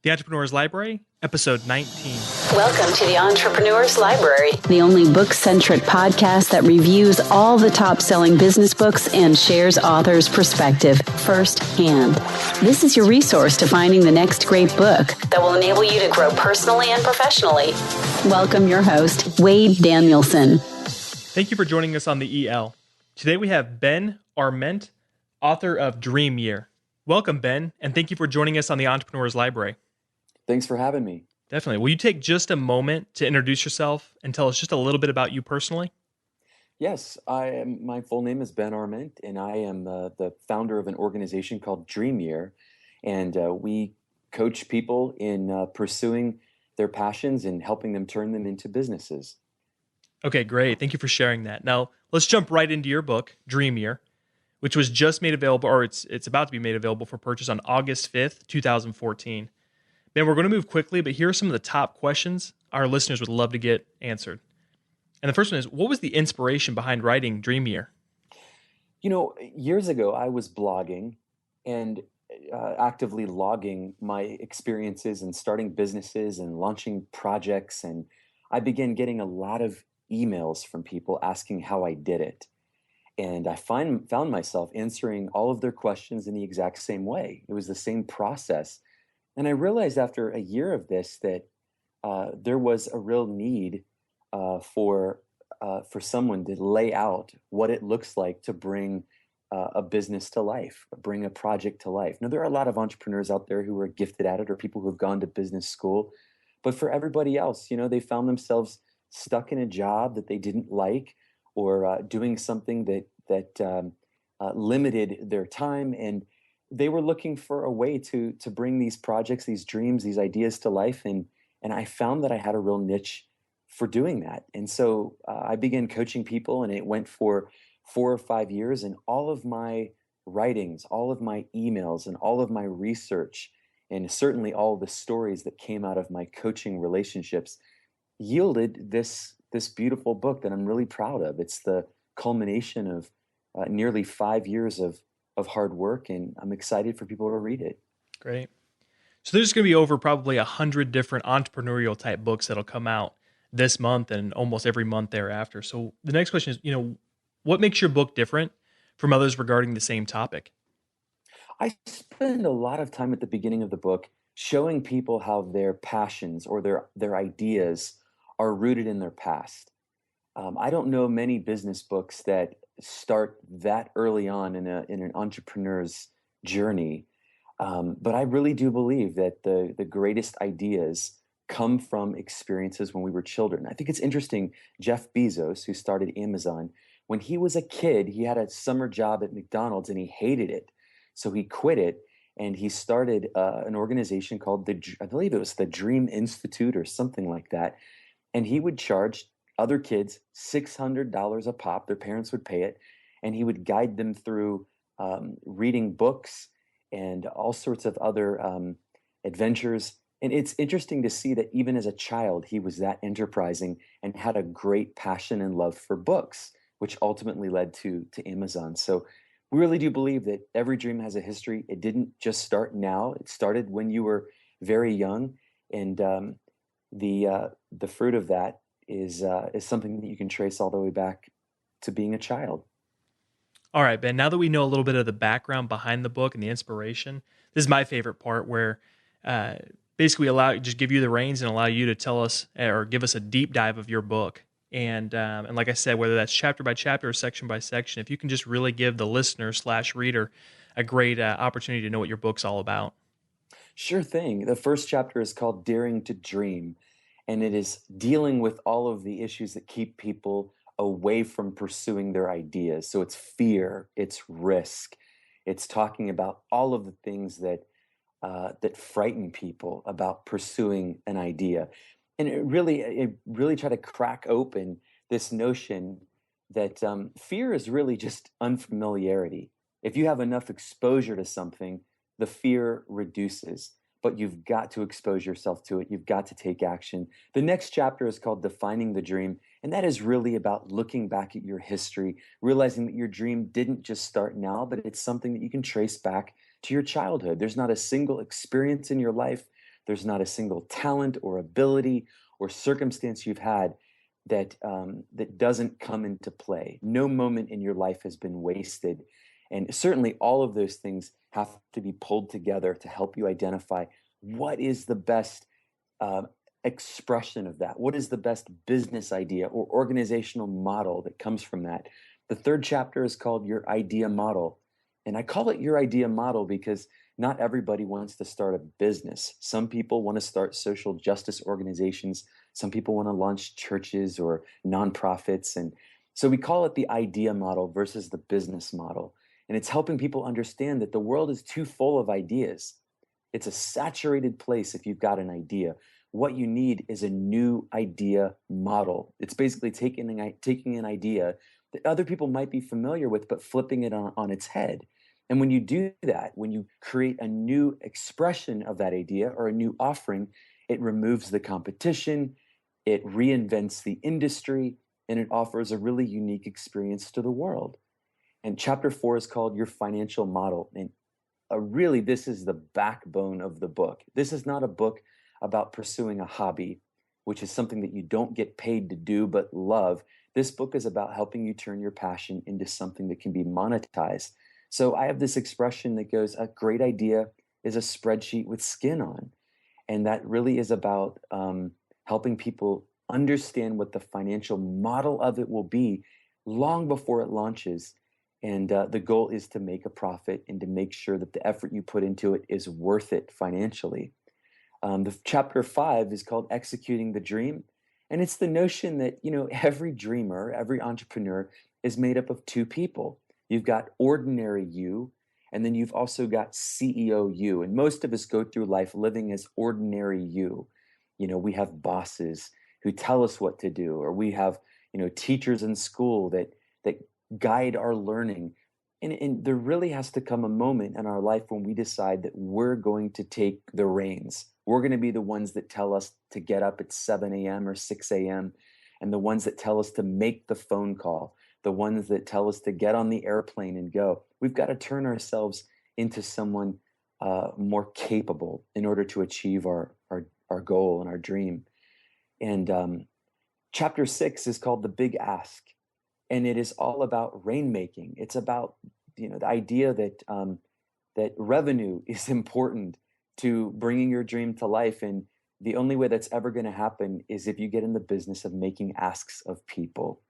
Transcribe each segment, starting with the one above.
The Entrepreneur's Library, episode 19. Welcome to the Entrepreneur's Library, the only book-centric podcast that reviews all the top-selling business books and shares authors' perspective firsthand. This is your resource to finding the next great book that will enable you to grow personally and professionally. Welcome your host, Wade Danielson. Thank you for joining us on the EL. Today we have Ben Arment, author of Dream Year. Welcome, Ben, and thank you for joining us on the Entrepreneur's Library. Thanks for having me. Definitely. Will you take just a moment to introduce yourself and tell us just a little bit about you personally? Yes, my full name is Ben Arment, and I am the founder of an organization called Dream Year, and we coach people in pursuing their passions and helping them turn them into businesses. Okay, great. Thank you for sharing that. Now, let's jump right into your book, Dream Year, which was just made available, or it's about to be made available for purchase on August 5th, 2014. Ben, we're going to move quickly, but here are some of the top questions our listeners would love to get answered. And the first one is, what was the inspiration behind writing Dream Year? You know, years ago, I was blogging and actively logging my experiences and starting businesses and launching projects. And I began getting a lot of emails from people asking how I did it. And I found myself answering all of their questions in the exact same way. It was the same process. And I realized after a year of this that there was a real need for someone to lay out what it looks like to bring a business to life, bring a project to life. Now, there are a lot of entrepreneurs out there who are gifted at it, or people who have gone to business school. But for everybody else, they found themselves stuck in a job that they didn't like, or doing something that limited their time, and they were looking for a way to bring these projects, these dreams, these ideas to life. And I found that I had a real niche for doing that. And so I began coaching people, and it went for 4 or 5 years. And all of my writings, all of my emails, and all of my research, and certainly all the stories that came out of my coaching relationships yielded this beautiful book that I'm really proud of. It's the culmination of nearly 5 years of hard work, and I'm excited for people to read it. Great. So there's going to be over probably 100 different entrepreneurial type books that'll come out this month and almost every month thereafter. So the next question is, what makes your book different from others regarding the same topic? I spend a lot of time at the beginning of the book showing people how their passions or their ideas are rooted in their past. I don't know many business books that start that early on in an entrepreneur's journey, but I really do believe that the greatest ideas come from experiences when we were children. I think it's interesting, Jeff Bezos, who started Amazon, when he was a kid, he had a summer job at McDonald's and he hated it. So he quit it and he started an organization called I believe it was the Dream Institute or something like that. And he would charge other kids $600 a pop. Their parents would pay it. And he would guide them through reading books and all sorts of other adventures. And it's interesting to see that even as a child, he was that enterprising and had a great passion and love for books, which ultimately led to Amazon. So we really do believe that every dream has a history. It didn't just start now. It started when you were very young. And the fruit of that is something that you can trace all the way back to being a child. All right, Ben, now that we know a little bit of the background behind the book and the inspiration, this is my favorite part where basically just give you the reins and allow you to tell us or give us a deep dive of your book. And like I said, whether that's chapter by chapter or section by section, if you can just really give the listener/reader a great opportunity to know what your book's all about. Sure thing. The first chapter is called Daring to Dream, and it is dealing with all of the issues that keep people away from pursuing their ideas. So it's fear, it's risk, it's talking about all of the things that frighten people about pursuing an idea. And it really try to crack open this notion that fear is really just unfamiliarity. If you have enough exposure to something, the fear reduces, but you've got to expose yourself to it. You've got to take action. The next chapter is called Defining the Dream, and that is really about looking back at your history, realizing that your dream didn't just start now, but it's something that you can trace back to your childhood. There's not a single experience in your life There's not a single talent or ability or circumstance you've had that doesn't come into play. No moment in your life has been wasted. And certainly all of those things have to be pulled together to help you identify what is the best uh, expression of that. What is the best business idea or organizational model that comes from that? The third chapter is called Your Idea Model. And I call it Your Idea Model because not everybody wants to start a business. Some people want to start social justice organizations. Some people want to launch churches or nonprofits. And so we call it the idea model versus the business model. And it's helping people understand that the world is too full of ideas. It's a saturated place if you've got an idea. What you need is a new idea model. It's basically taking an idea that other people might be familiar with, but flipping it on its head. And when you do that, when you create a new expression of that idea or a new offering, it removes the competition, it reinvents the industry, and it offers a really unique experience to the world. And chapter 4 is called Your Financial Model. And really, this is the backbone of the book. This is not a book about pursuing a hobby, which is something that you don't get paid to do but love. This book is about helping you turn your passion into something that can be monetized. So I have this expression that goes, a great idea is a spreadsheet with skin on. And that really is about helping people understand what the financial model of it will be long before it launches. And the goal is to make a profit and to make sure that the effort you put into it is worth it financially. The chapter 5 is called Executing the Dream. And it's the notion that, every dreamer, every entrepreneur is made up of two people. You've got ordinary you, and then you've also got CEO you. And most of us go through life living as ordinary you. We have bosses who tell us what to do, or we have, teachers in school that guide our learning. And there really has to come a moment in our life when we decide that we're going to take the reins. We're going to be the ones that tell us to get up at 7 a.m. or 6 a.m., and the ones that tell us to make the phone call, the ones that tell us to get on the airplane and go. We've got to turn ourselves into someone more capable in order to achieve our goal and our dream. And chapter 6 is called The Big Ask. And it is all about rainmaking. It's about the idea that revenue is important to bringing your dream to life. And the only way that's ever going to happen is if you get in the business of making asks of people,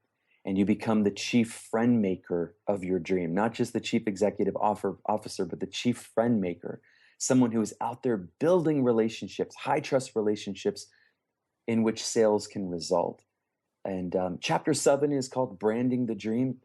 and you become the chief friend maker of your dream, not just the chief executive officer, but the chief friend maker, someone who is out there building relationships, high trust relationships in which sales can result. And chapter 7 is called Branding the Dream.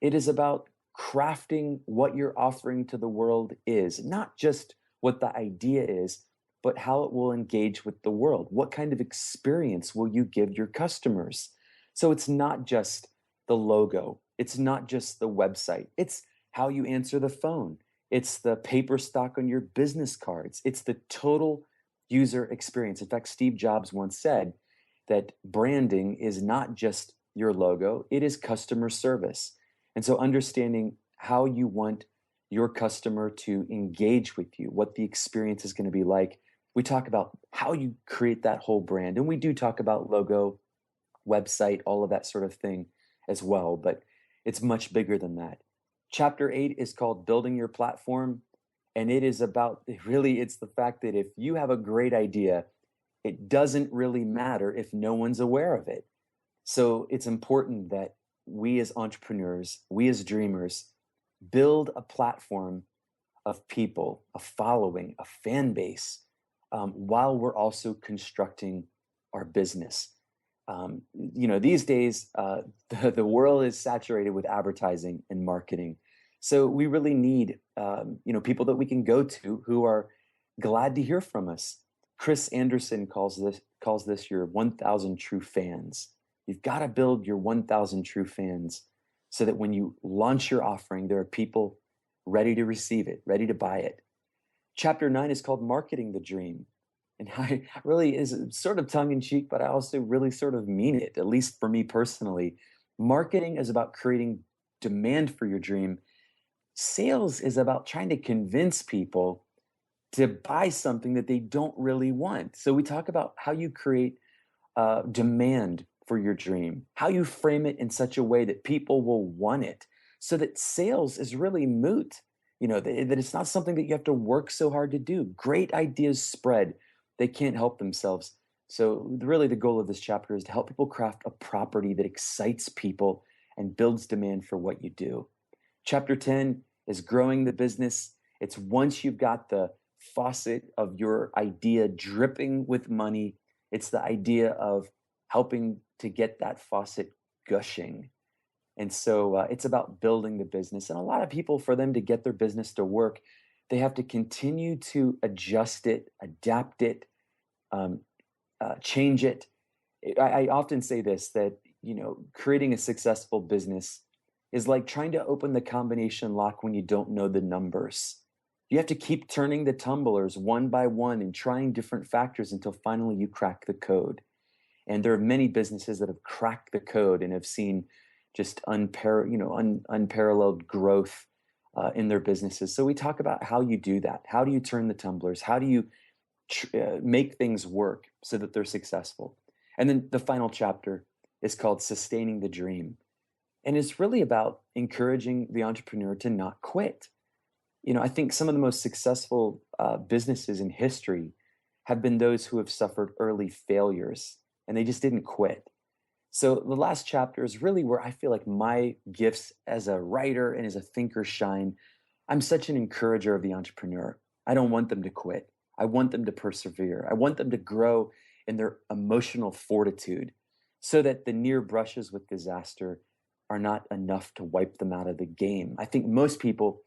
It is about crafting what you're offering to the world is, not just what the idea is, but how it will engage with the world. What kind of experience will you give your customers? So it's not just the logo. It's not just the website. It's how you answer the phone. It's the paper stock on your business cards. It's the total user experience. In fact, Steve Jobs once said that branding is not just your logo, it is customer service. And so understanding how you want your customer to engage with you, what the experience is going to be like. We talk about how you create that whole brand. And we do talk about logo, website, all of that sort of thing as well, but it's much bigger than that. Chapter 8 is called Building Your Platform. And it is about, really, it's the fact that if you have a great idea, it doesn't really matter if no one's aware of it. So it's important that we as entrepreneurs, we as dreamers, build a platform of people, a following, a fan base, while we're also constructing our business. These days, the world is saturated with advertising and marketing. So we really need, people that we can go to who are glad to hear from us. Chris Anderson calls this your 1,000 true fans. You've got to build your 1,000 true fans so that when you launch your offering, there are people ready to receive it, ready to buy it. Chapter 9 is called Marketing the Dream. And I really is sort of tongue in cheek, but I also really sort of mean it, at least for me personally. Marketing is about creating demand for your dream. Sales is about trying to convince people to buy something that they don't really want. So we talk about how you create demand for your dream, how you frame it in such a way that people will want it, so that sales is really moot. That it's not something that you have to work so hard to do. Great ideas spread, they can't help themselves. So, really, the goal of this chapter is to help people craft a property that excites people and builds demand for what you do. Chapter 10 is growing the business. It's once you've got the faucet of your idea dripping with money, it's the idea of helping to get that faucet gushing. And so it's about building the business. And a lot of people, for them to get their business to work, they have to continue to adjust it, adapt it, um, change it. I often say this, that creating a successful business is like trying to open the combination lock when you don't know the numbers. You have to keep turning the tumblers one by one and trying different factors until finally you crack the code. And there are many businesses that have cracked the code and have seen just unparalleled growth in their businesses. So we talk about how you do that. How do you turn the tumblers? How do you make things work so that they're successful? And then the final chapter is called Sustaining the Dream. And it's really about encouraging the entrepreneur to not quit. I think some of the most successful businesses in history have been those who have suffered early failures and they just didn't quit. So the last chapter is really where I feel like my gifts as a writer and as a thinker shine. I'm such an encourager of the entrepreneur. I don't want them to quit. I want them to persevere. I want them to grow in their emotional fortitude so that the near brushes with disaster are not enough to wipe them out of the game. I think most people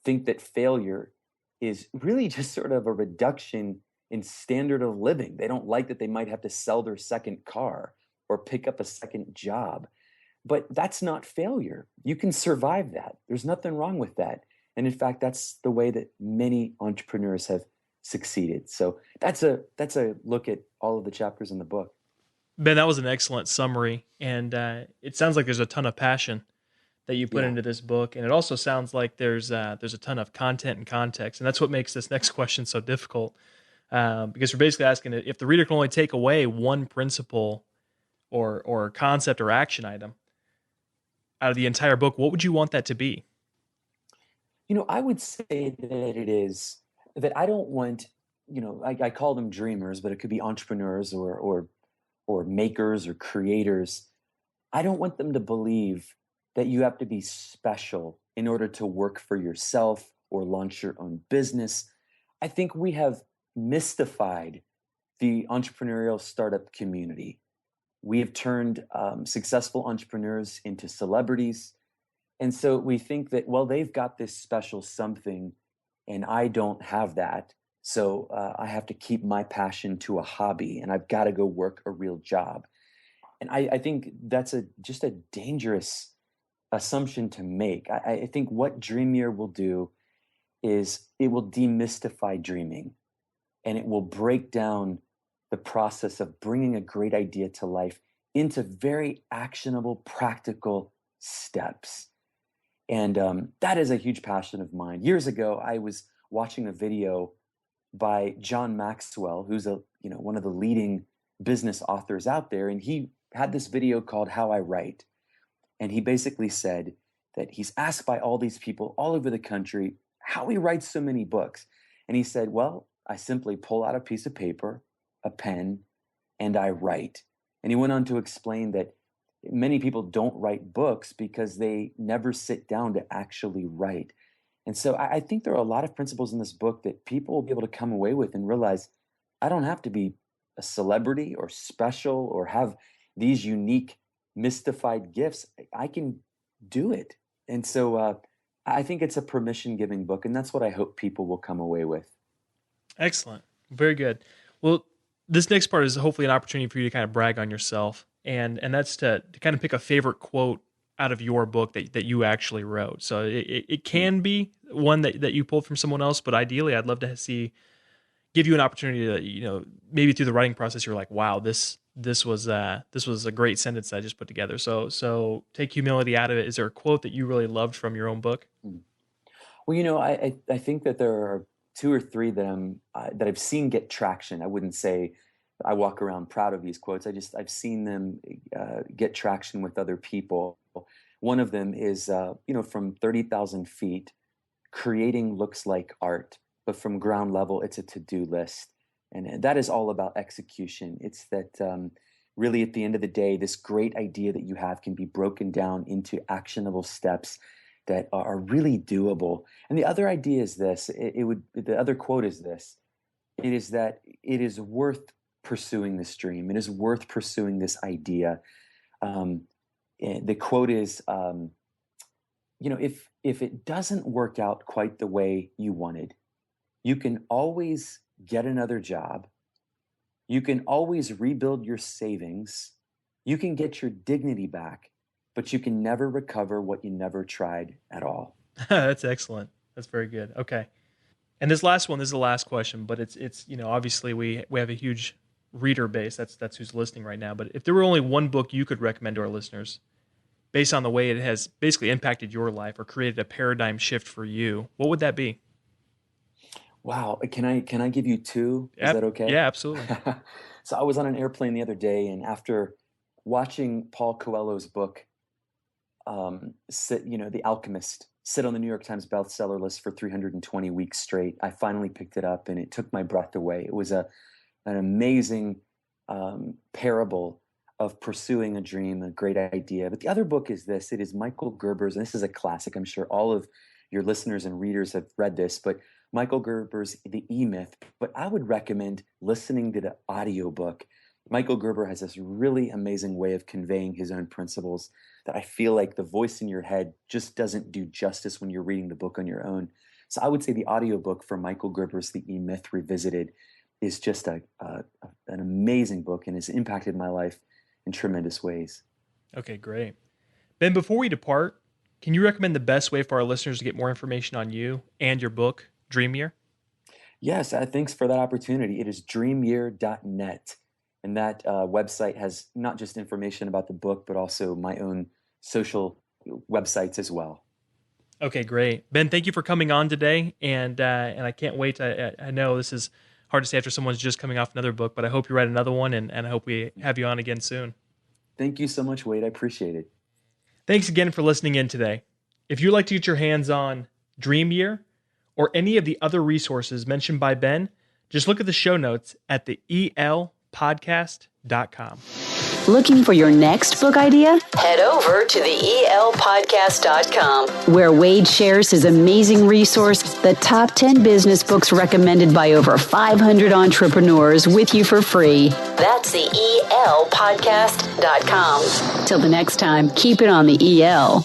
think that failure is really just sort of a reduction in standard of living. They don't like that they might have to sell their second car or pick up a second job. But that's not failure. You can survive that. There's nothing wrong with that. And in fact, that's the way that many entrepreneurs have succeeded. So that's a look at all of the chapters in the book. Ben, that was an excellent summary, and it sounds like there's a ton of passion that you put Yeah. into this book, and it also sounds like there's a ton of content and context, and that's what makes this next question so difficult. Because we're basically asking if the reader can only take away one principle or concept or action item out of the entire book, what would you want that to be? I would say that it is that I don't want, I call them dreamers, but it could be entrepreneurs or makers or creators. I don't want them to believe that you have to be special in order to work for yourself or launch your own business. I think we have mystified the entrepreneurial startup community. We have turned successful entrepreneurs into celebrities. And so we think that, well, they've got this special something and I don't have that. So I have to keep my passion to a hobby and I've got to go work a real job. And I think that's just a dangerous assumption to make. I think what Dream Year will do is it will demystify dreaming and it will break down the process of bringing a great idea to life into very actionable, practical steps. And that is a huge passion of mine. Years ago, I was watching a video by John Maxwell, who's one of the leading business authors out there, and he had this video called How I Write. And he basically said that he's asked by all these people all over the country how he writes so many books. And he said, well, I simply pull out a piece of paper, a pen, and I write. And he went on to explain that many people don't write books because they never sit down to actually write. And so I think there are a lot of principles in this book that people will be able to come away with and realize I don't have to be a celebrity or special or have these unique mystified gifts. I can do it. And so I think it's a permission giving book. And that's what I hope people will come away with. Excellent. Very good. Well, this next part is hopefully an opportunity for you to kind of brag on yourself. And that's to kind of pick a favorite quote out of your book that you actually wrote. So it can be one that you pulled from someone else, but ideally I'd love to give you an opportunity to, maybe through the writing process, you're like, wow, this was a great sentence that I just put together. So take humility out of it. Is there a quote that you really loved from your own book? Well, I think that there are two or three that I've seen get traction. I wouldn't say I walk around proud of these quotes. I've seen them get traction with other people. One of them is, from 30,000 feet, creating looks like art, but from ground level, it's a to-do list. And that is all about execution. It's that really at the end of the day, this great idea that you have can be broken down into actionable steps that are really doable. And the other idea is this, the other quote is this, it is that it is worth pursuing this dream. It is worth pursuing this idea. The quote is, if it doesn't work out quite the way you wanted, you can always get another job. You can always rebuild your savings. You can get your dignity back, but you can never recover what you never tried at all. That's excellent. That's very good. Okay. And this is the last question, but it's obviously we have a huge reader base. That's who's listening right now. But if there were only one book you could recommend to our listeners, based on the way it has basically impacted your life or created a paradigm shift for you, what would that be? Wow. Can I give you two? Is that okay? Yeah, absolutely. So I was on an airplane the other day, and after watching Paul Coelho's book, The Alchemist, sit on the New York Times bestseller list for 320 weeks straight, I finally picked it up, and it took my breath away. It was an amazing parable of pursuing a dream, a great idea. But the other book is this. It is Michael Gerber's, and this is a classic. I'm sure all of your listeners and readers have read this, but Michael Gerber's The E-Myth. But I would recommend listening to the audiobook. Michael Gerber has this really amazing way of conveying his own principles that I feel like the voice in your head just doesn't do justice when you're reading the book on your own. So I would say the audiobook for Michael Gerber's The E-Myth Revisited is just an amazing book and has impacted my life in tremendous ways. Okay, great. Ben, before we depart, can you recommend the best way for our listeners to get more information on you and your book, Dream Year? Yes, thanks for that opportunity. It is dreamyear.net. And that website has not just information about the book, but also my own social websites as well. Okay, great. Ben, thank you for coming on today. And I can't wait. I know this is hard to say after someone's just coming off another book, but I hope you write another one, and I hope we have you on again soon. Thank you so much, Wade. I appreciate it. Thanks again for listening in today. If you'd like to get your hands on Dream Year or any of the other resources mentioned by Ben, just look at the show notes at the elpodcast.com. Looking for your next book idea? Head over to the elpodcast.com, where Wade shares his amazing resource, the top 10 business books recommended by over 500 entrepreneurs, with you for free. That's the elpodcast.com. Till the next time, keep it on the EL.